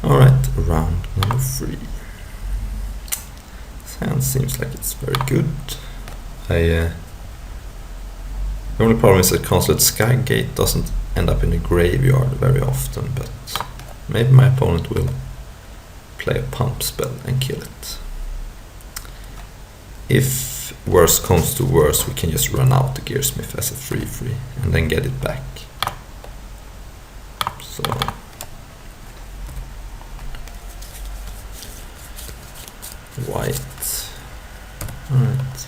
Alright, round number 3. This hand seems like it's very good. The only problem is that Consulate Skygate doesn't end up in the graveyard very often, but maybe my opponent will play a pump spell and kill it. If worst comes to worst, we can just run out the Gearsmith as a 3/3 and then get it back. So white. Alright.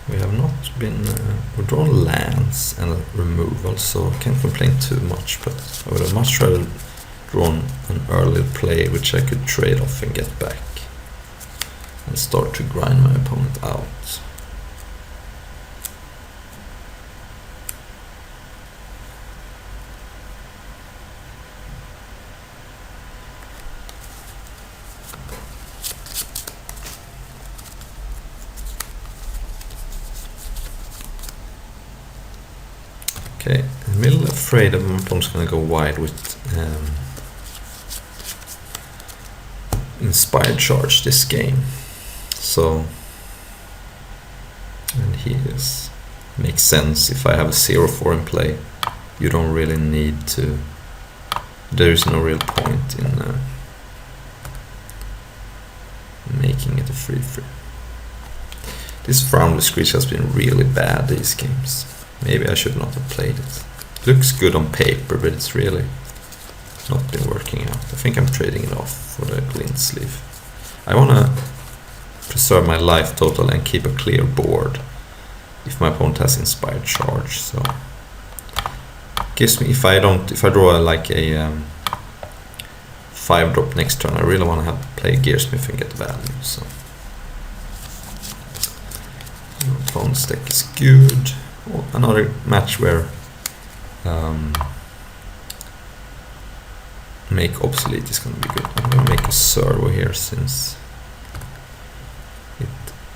We have not been we've drawn lands and a removal, so I can't complain too much, but I would have much rather drawn an early play which I could trade off and get back and start to grind my opponent out. Okay, I'm a little afraid that my opponent's gonna go wide with Inspired Charge this game. So, and he is, makes sense if I have a 0/4 in play. You don't really need to, there is no real point in making it a 3/3. This Frownless Screech has been really bad these games. Maybe I should not have played it. It looks good on paper, but it's really not been working out. I think I'm trading it off for the Glint Sleeve. I want to preserve my life total and keep a clear board if my opponent has Inspired Charge. So gives me, if I draw like a 5-drop next turn, I really want to have play Gearsmith and get value. So opponent's deck is good. Another match where make obsolete is going to be good. I'm going to make a servo here since it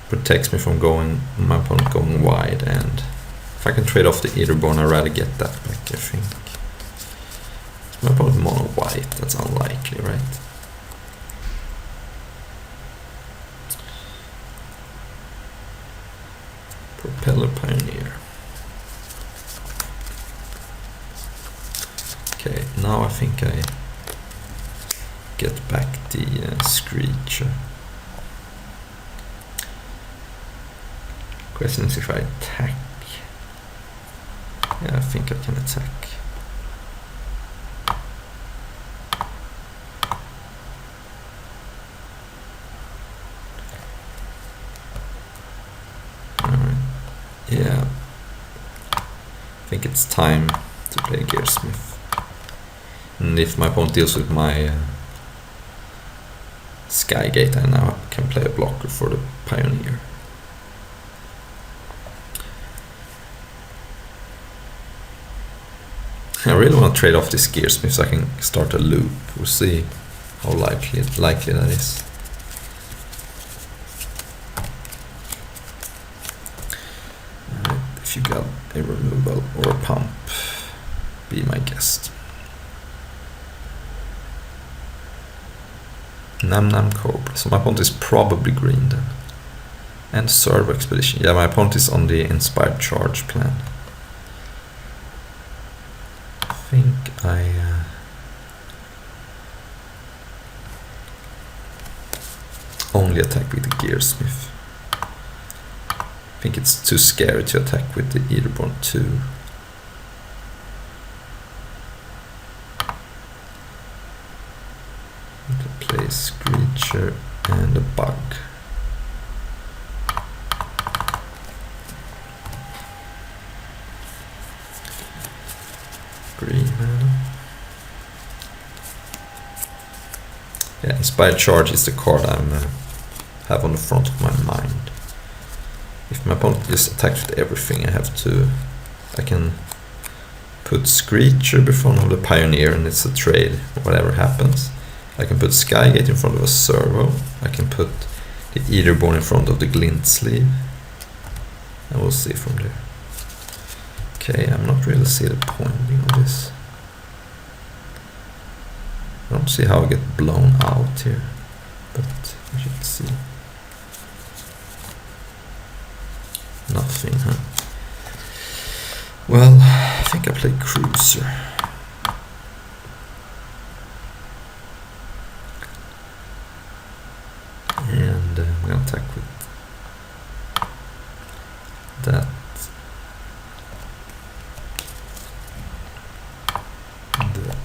protects me from my opponent going wide, and if I can trade off the Eaterborn, I'd rather get that back, I think. My opponent mono white, that's unlikely, right? Propeller Pioneer. Okay, now I think I get back the Screecher. Question is if I attack. Yeah, I think I can attack. Alright, yeah. I think it's time to play Gearsmith. And if my opponent deals with my Skygate, I now can play a blocker for the Pioneer. I really want to trade off this Gearsmith so I can start a loop. We'll see how likely that is. If you got a removal or a pump, be my guest. Nam Cobra. So my opponent is probably green then. And Servo Expedition. Yeah, my opponent is on the Inspired Charge plan. I think I only attack with the Gearsmith. I think it's too scary to attack with the Eaterborn 2. Play Screecher and a bug. Green mana. Yeah, Inspired Charge is the card I have on the front of my mind. If my opponent just attacks with everything, I can put Screecher before the Pioneer and it's a trade, whatever happens. I can put Skygate in front of a Servo. I can put the Eaterborn in front of the Glint Sleeve. And we'll see from there. Okay, I'm not really seeing the point on this. I don't see how I get blown out here, but we should see. Nothing, huh? Well, I think I played cruiser. And I'm gonna attack with that. And that.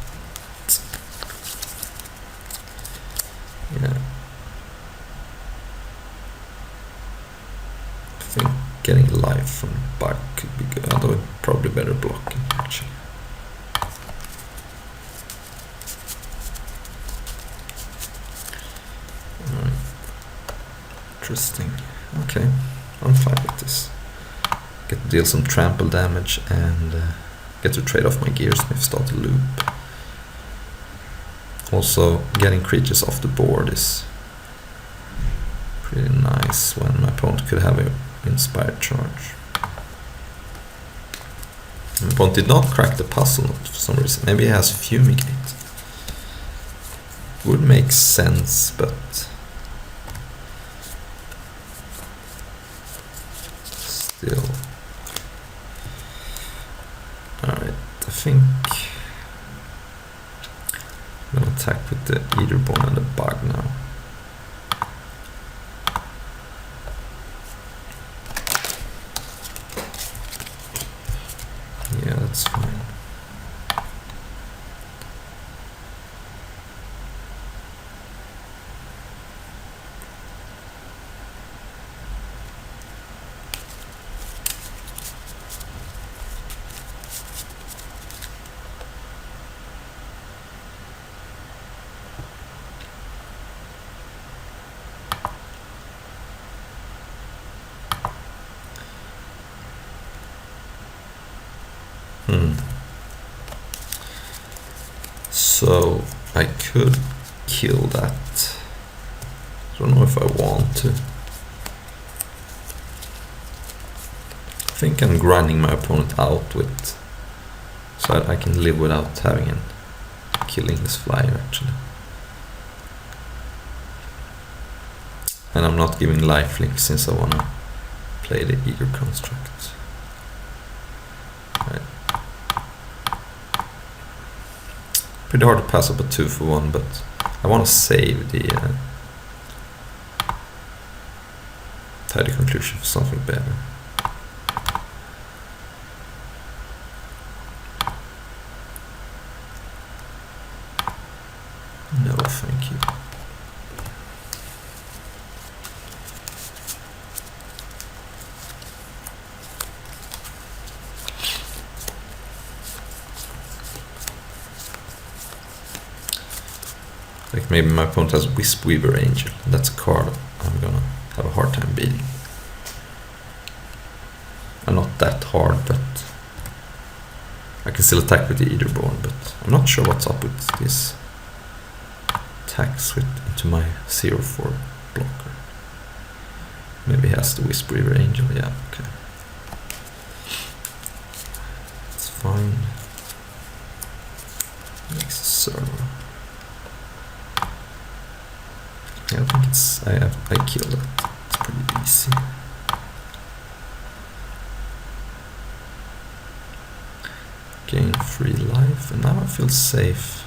Yeah. I think getting life from back could be good, although probably better blocking actually. Alright. Interesting. Okay, I'm fine with this. Get to deal some trample damage and get to trade off my Gearsmith, start a loop. Also, getting creatures off the board is pretty nice when my opponent could have an inspired charge. My opponent did not crack the puzzle for some reason. Maybe he has Fumigate. Would make sense, but still. Alright, I think I'm gonna attack with the Eaterborn and the Bug now. Yeah, that's fine. So I could kill that. I don't know if I want to. I think I'm grinding my opponent out with, so that I can live without having him killing his flyer actually. And I'm not giving lifelink since I want to play the Eager construct. Right. Pretty hard to pass up a 2-for-1, but I want to save the tidy conclusion for something better. No, thank you. Like maybe my opponent has Wispweaver Angel. That's a card I'm gonna have a hard time beating. And not that hard, but I can still attack with the Eaterborn, but I'm not sure what's up with this attacks with into my 0-4 blocker. Maybe he has the Wispweaver Angel, yeah, okay. It's fine. Next server. Yeah, I think it's I killed it. It's pretty easy. Gain 3 life, and now I feel safe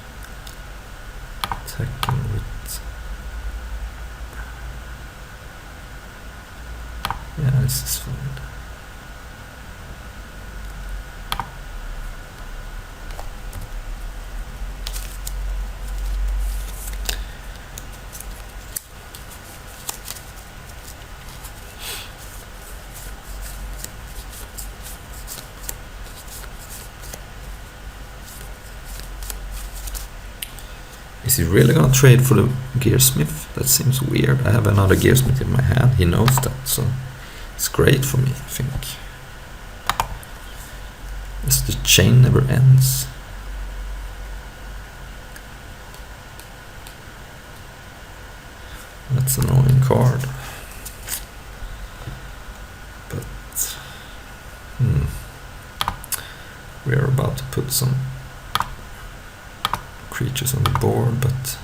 attacking with. Yeah, this is fine. Is he really gonna trade for the Gearsmith? That seems weird. I have another Gearsmith in my hand. He knows that, so it's great for me, I think. As the chain never ends. That's an annoying card. But we are about to put some creatures on the board, but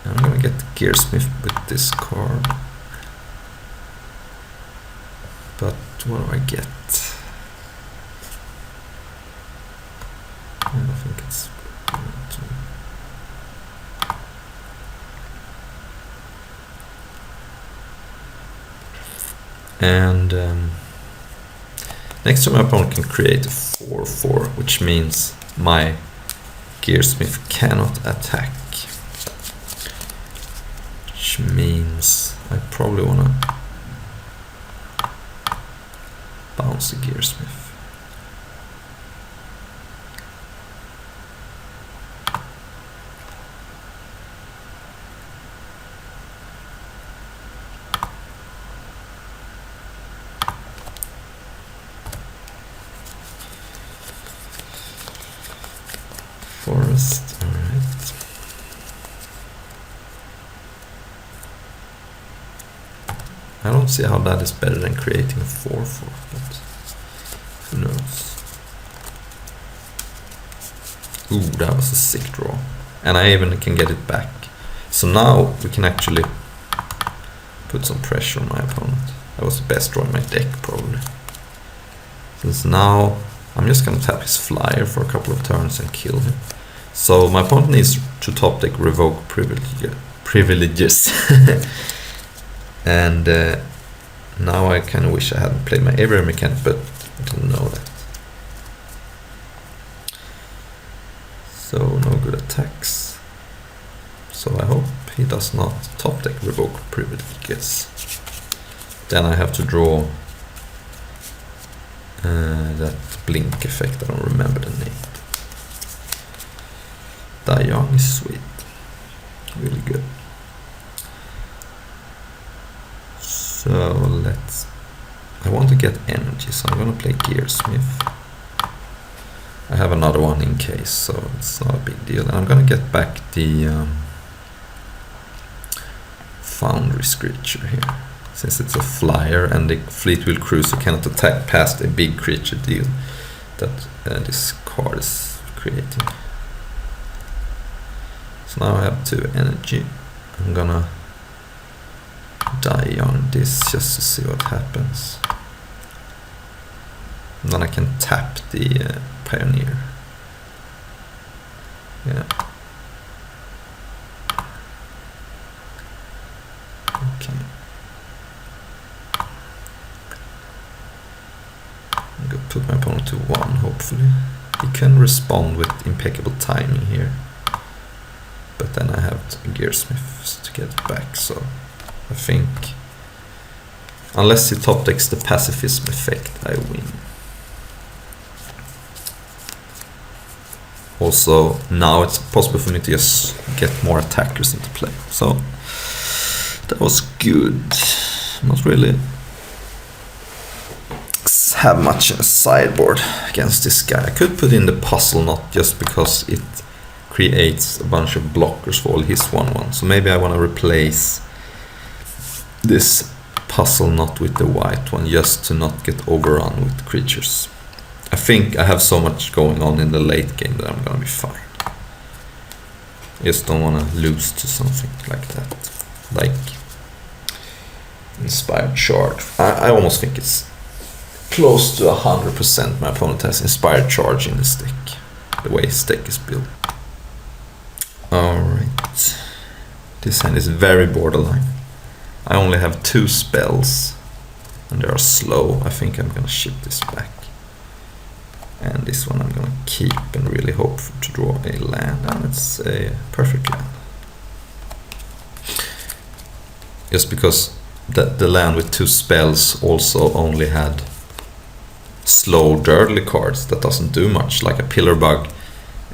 I'm gonna get the Gearsmith with this card. But what do I get? I think it's... And next turn my opponent can create a 4/4, which means my Gearsmith cannot attack. Which means I probably want to bounce the Gearsmith. Forest, alright. I don't see how that is better than creating a 4/4, but who knows. Ooh, that was a sick draw. And I even can get it back. So now we can actually put some pressure on my opponent. That was the best draw in my deck, probably. Since now I'm just gonna tap his flyer for a couple of turns and kill him. So my opponent needs to top deck revoke privileges. And now I kind of wish I hadn't played my Abraham mechanic, but I didn't know that. So no good attacks. So I hope he does not top deck revoke privileges. Then I have to draw that blink effect. I don't remember the name. Die Young is sweet, really good. So I want to get energy, so I'm gonna play Gearsmith. I have another one in case, so it's not a big deal. And I'm gonna get back the Foundry creature here, since it's a flyer and the Fleetwheel Cruiser cannot attack past a big creature deal that this card is creating. So now I have 2 energy. I'm gonna die on this just to see what happens. And then I can tap the Pioneer. Yeah. Okay. I'm gonna put my opponent to 1, hopefully. He can respond with impeccable timing here. But then I have Gearsmiths to get it back, so I think unless he top decks the pacifism effect, I win. Also, now it's possible for me to just get more attackers into play. So that was good. Not really have much in a sideboard against this guy. I could put in the puzzle knot just because it creates a bunch of blockers for all his 1/1. So maybe I want to replace this puzzle knot with the white one just to not get overrun with creatures. I think I have so much going on in the late game that I'm gonna be fine. I just don't want to lose to something like that, like Inspired Charge. I almost think it's close to 100% my opponent has Inspired Charge in his deck, the way his deck is built. Alright, this hand is very borderline. I only have 2 spells and they are slow. I think I'm gonna ship this back. And this one I'm gonna keep and really hope to draw a land, and it's a perfect land. Just because the land with 2 spells also only had slow dirtly cards that doesn't do much, like a Pillar Bug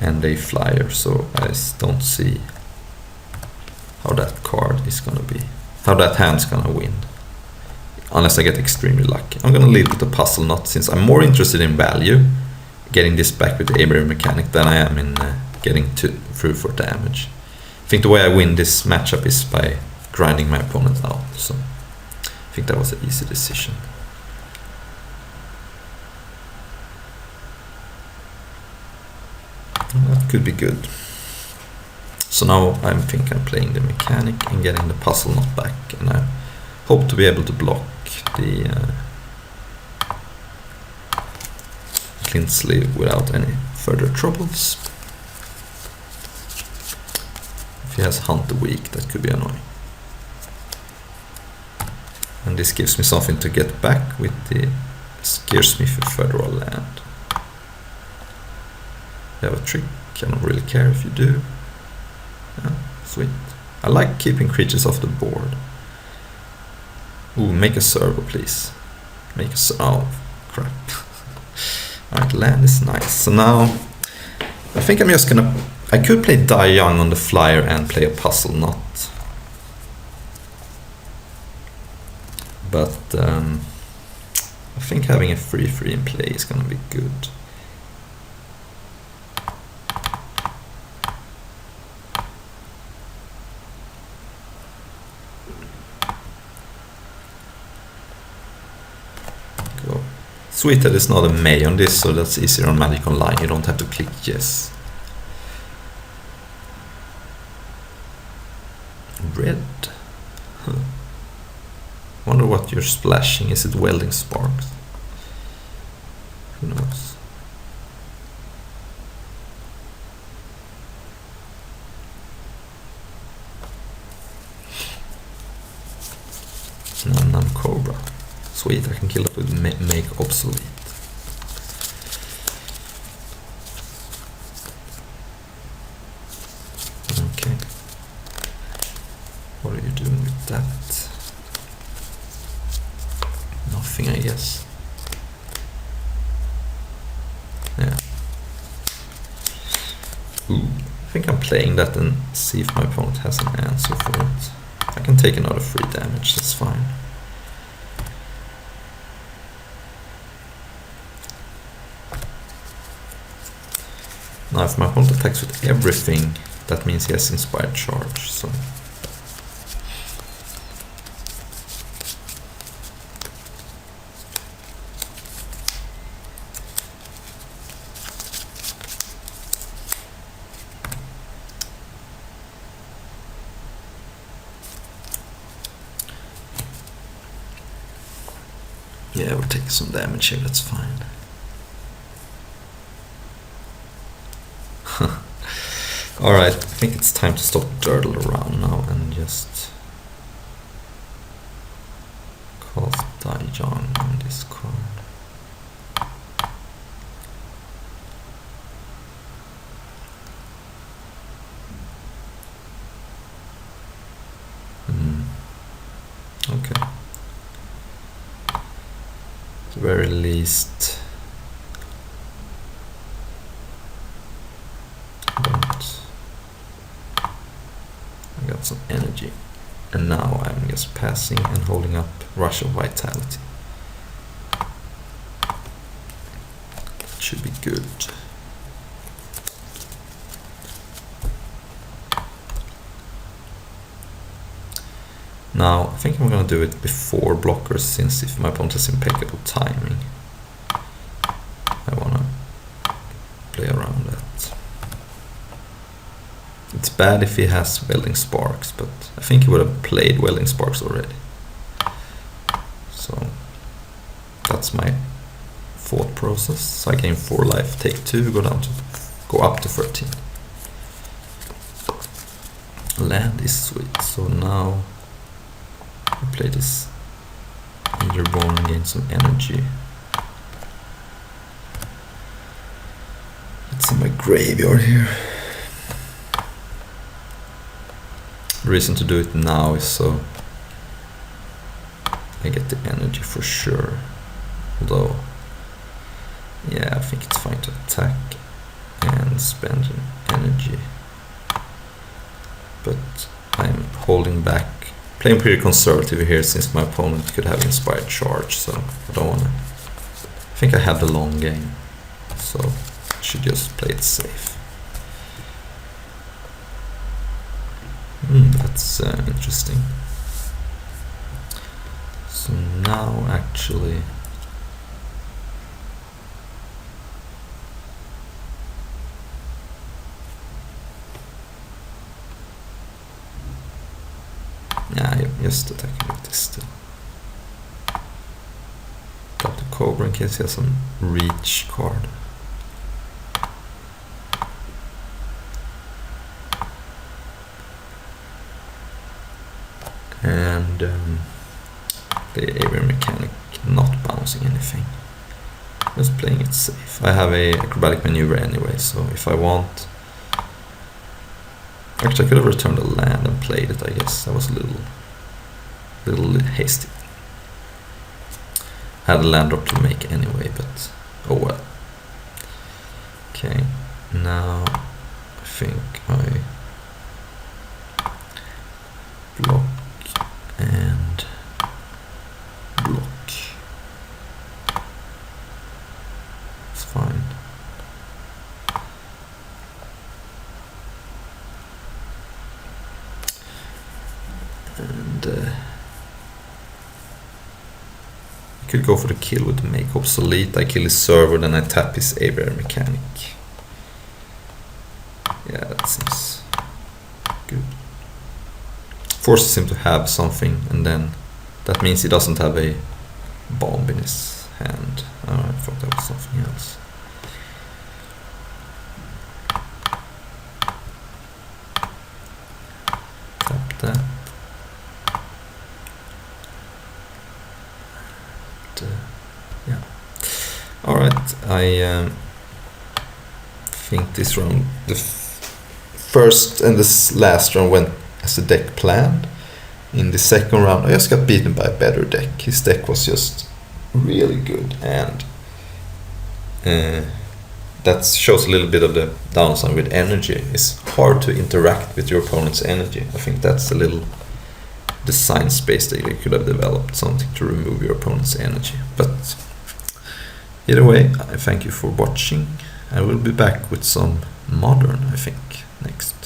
and a Flyer, so I just don't see how that card is gonna be, how that hand's gonna win, unless I get extremely lucky. I'm gonna lead with the Puzzle Knot, since I'm more interested in value, getting this back with the Abraham mechanic, than I am in getting through for damage. I think the way I win this matchup is by grinding my opponent out, so I think that was an easy decision. could be good. So now I think I'm playing the mechanic and getting the puzzle knot back, and I hope to be able to block the clean sleeve without any further troubles. If he has Hunt the Weak, that could be annoying. And this gives me something to get back with the Scaresmith Federal Land. You have a trick, I don't really care if you do. Yeah, sweet. I like keeping creatures off the board. Ooh, make a servo, please. Make a oh, crap. Alright, land is nice. So now, I think I'm just gonna... I could play Die Young on the flyer and play a puzzle knot. But I think having a 3/3 in play is gonna be good. Go. Sweet that it's not a May on this, so that's easier on Magic Online. You don't have to click yes. Red. Huh. Wonder what you're splashing. Is it Welding Sparks? Who knows? Nam Cobra. Sweet, I can kill it with make obsolete. Okay. What are you doing with that? Nothing, I guess. Yeah. Ooh. I think I'm playing that and see if my opponent has an answer for it. I can take another 3 damage, that's fine. Now if my opponent attacks with everything, that means he has Inspired Charge, so... Yeah, we're taking some damage here, that's fine. Alright, I think it's time to stop durdle around now and just cast Die Young on this card. Okay. At the very least, I got some energy, and now I'm just passing and holding up Rush of Vitality. That should be good. Now, I think I'm gonna do it before blockers, since if my opponent has impeccable timing, I wanna play around that. It's bad if he has Welding Sparks, but I think he would have played Welding Sparks already. So, that's my thought process. So I gain 4 life, take 2, go up to 13. Land is sweet, so now I play this Eaterborn and gain some energy. It's in my graveyard here. The reason to do it now is so I get the energy for sure. Although, yeah, I think it's fine to attack and spend energy. But I'm holding back. Playing pretty conservative here since my opponent could have Inspired Charge, so I don't wanna... I think I have the long game, so I should just play it safe. That's interesting. So now actually... Yeah, I'm just attacking with this still. Drop the Cobra in case he has some reach card. And the Avian Mechanic not bouncing anything. Just playing it safe. I have a acrobatic maneuver anyway, so if I want... Actually, I could have returned a land and played it, I guess. That was a little hasty. I had a land drop to make anyway, but oh well. Okay, now I think I block and block. It's fine. And I could go for the kill with the make obsolete. I kill his server, then I tap his Avian Mechanic. Yeah, that seems good. Forces him to have something, and then that means he doesn't have a bomb in his hand. Oh, I thought that was something else. Tap that. Yeah. Alright, I think this round, the first and this last round went as the deck planned. In the second round I just got beaten by a better deck. His deck was just really good, and that shows a little bit of the downside with energy. It's hard to interact with your opponent's energy. I think that's a little design space that you could have developed, something to remove your opponent's energy. But either way, I thank you for watching. I will be back with some modern, I think, next.